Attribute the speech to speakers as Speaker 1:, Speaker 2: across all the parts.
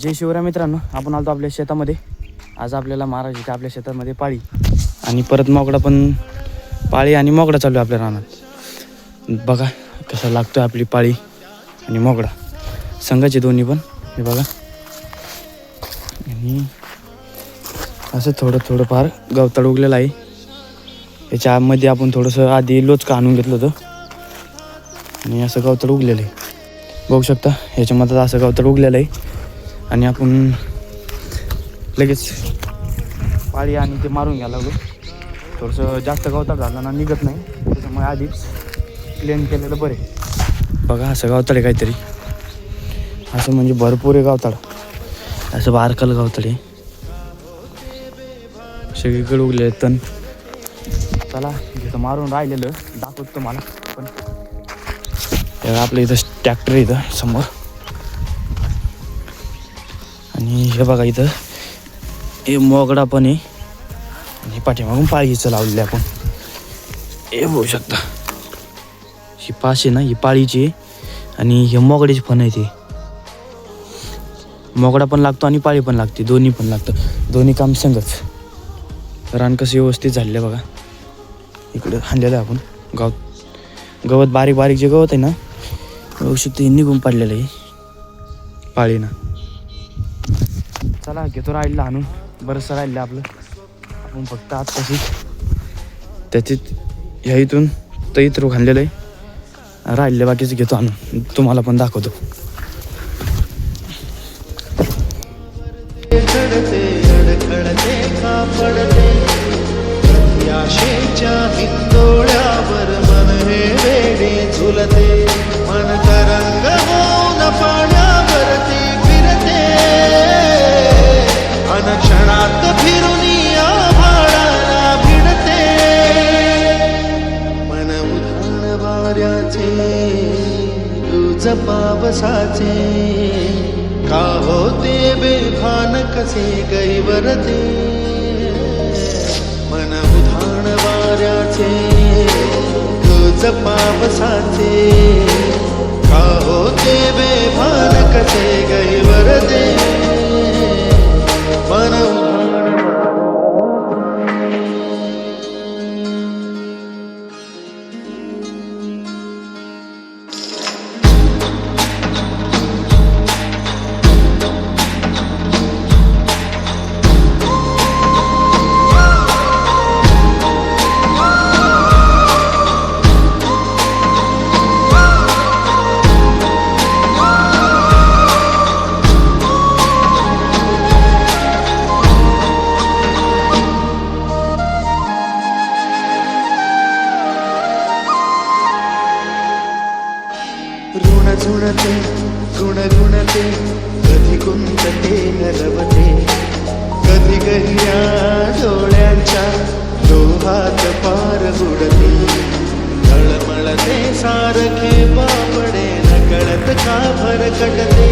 Speaker 1: जय शिवराय मित्रांनो, आपण आलो आपल्या शेतामध्ये. आज आपल्याला मारायची आपल्या शेतामध्ये पाळी आणि परत मोगडा पण. पाळी आणि मोगडा चालू आहे आपल्या रानात. बघा कसं लागतो आपली पाळी आणि मोगडा संघाचे दोन्ही पण. हे बघा आणि असं थोडं थोडंफार गवताळ उगलेलं आहे. याच्यामध्ये आपण थोडंसं आधी लोचका आणून घेतलं होतं आणि असं गवताळ उगलेलं आहे. बघू शकता ह्याच्यामध्ये असं गवताळ उगलेलं आहे आणि आपण लगेच पाळी आणि ते मारून घ्यायला लागलो. थोडंसं जास्त गवताळ झालं ना निघत नाही, त्याच्यामुळे आधीच प्लेन केलेलं बरे. बघा असं गवताळ आहे काहीतरी, असं म्हणजे भरपूर आहे गवताळ, असं बारकल गवताळ आहे, सगळीकडे उगले तण. चला जिथं मारून राहिलेलं दाखवतो तुम्हाला. पण आपलं इथं ट्रॅक्टर आहे इथं समोर आणि हे बघा इथं हे मोगडा पण आहे आणि पाठीमागून पाळीचं लावलेलं आपण. हे बघू शकता ही पाश आहे ना, ही पाळीची आणि हे मोगड्याची फण आहे. ते मोगडा पण लागतो आणि पाळी पण लागते, दोन्ही पण लागतं, दोन्ही काम संगच. रान कसं व्यवस्थित झालेलं आहे बघा. इकडं हाणलेलं आहे आपण गवत बारीक बारीक जे गवत आहे ना, बघू शकतो हे निघून पडलेलं आहे पाळीनं. चला घेतो राहिलं आणून, बरंचसं राहिलं आपलं. आपण फक्त आज तशी त्याच्यात ह्या इथून तर इथं खाल्लेलं आहे, राहिले बाकीचं घेतो आणून, तुम्हाला पण दाखवतो.
Speaker 2: हिंदोळ्यावर मन हे वेडे झुलते, मन तरंग होऊन पाण्यावरती फिरते, अनक्षणात फिरून आभाळाला भिडते. मन उधाण वाऱ्याचे तुझ पावसाचे, का होते बेभान कसे गैवरते. मन उधाण वाऱ्याचे तुझ पावसाचे, का होते बेभान कसे गैवरते. मन झुणते गुणगुणते, कधी कुंतते हरवते, कधी गहिया डोळ्यांच्या डोहात पार बुडते. तळमळते सारखे बापडे नकळत का भरकटते,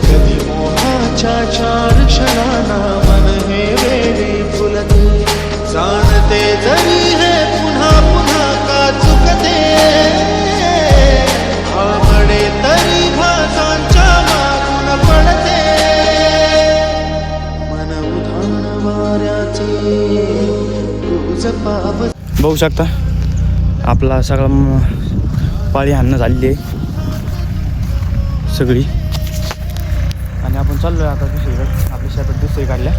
Speaker 2: कधी मोहाच्या चार क्षणांना मन हे वेडे फुलते. जाणते जरी हे पुन्हा पुन्हा का चुकते, आवडे तरी भासांच्या मागून पडते. मन उधाण वाऱ्याचे तुझ पाव.
Speaker 1: बघू शकता आपला सगळा पाळी हाणणं झालेली आहे सगळी आणि आपण चाललो आहे आता दुसरीकडे. आपल्या शेतात दुसरी काढल्या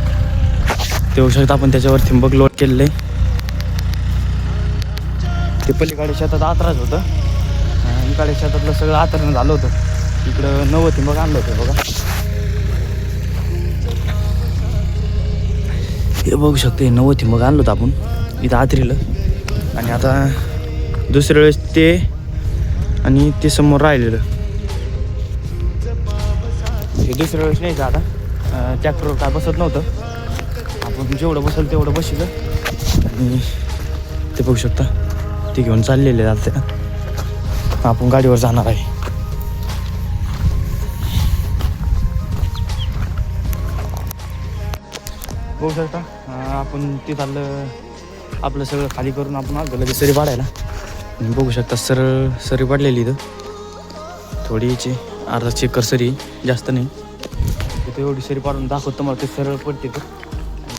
Speaker 1: ते बघू शकता आपण, त्याच्यावर थिंबक लोड केलेलं आहे. ते पलीकडे शेतात आतराच होतं, इकडे शेतातलं सगळं आतरणं झालं होतं. इकडं नवं थिंबक आणलं होतं बघा. हे बघू शकते नवं थिंबक आणलं होतं आपण इथं आतरीलं. आणि आता दुसऱ्या वेळेस ते आणि ते समोर राहिलेलं हे दुसऱ्या वेळेस नाही. आता ट्रॅक्टरवर काय बसत नव्हतं, आपण जेवढं बसेल तेवढं बसलं. आणि ते बघू शकता ते घेऊन चाललेले आता आपण गाडीवर जाणार आहे. बघू शकता आपण ते चाललं आपलं सगळं खाली करून आपण आलो लगेच सरी पाडायला. बघू शकता सरळ सरी पडलेली इथं, थोडी याची अर्धा चेकर सरी, जास्त नाही. ते एवढी सरी पाडून दाखवतो मला ते सरळ पडते तर.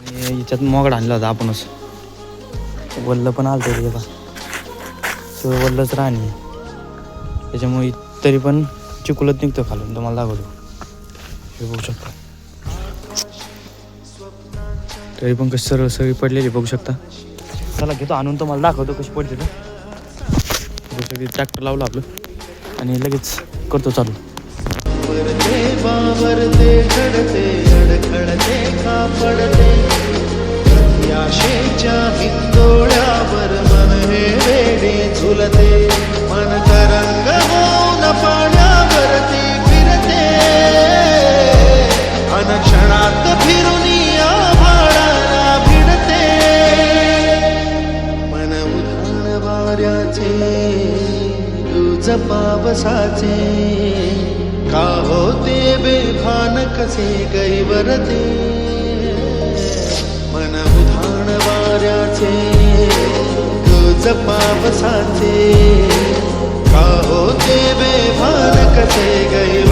Speaker 1: आणि याच्यात मोगड आणला होता आपणच. वल्ल पण आलं तरी बघा सगळं वल्लच राहणे. त्याच्यामुळे तरी पण चिकुलत निघतो खालून तुम्हाला दाखवतो. हे बघू शकता तरी पण कशी सरळ सगळी पडलेली बघू शकता. चला घेतो आणून तुम्हाला दाखवतो कशी पडते तर. ट्रॅक्टर लावलं आपलं आणि लगेच करतो चालू.
Speaker 2: वरते बावरते घडते अडखळते का पडते याशेच्या हिंदोळ्यावर मन हे वेडे झुलते. मन तरंग होऊन पाण्यावरती फिरते अनक्षणात फिरून आभाळाला भिडते. मन उधाण वाऱ्याचे गुज पावसाचे का होते बेभान कसे गैवरते. मन उधाण वाऱ्याचे गुज पावसाचे का होते बेभान कसे गैवरते.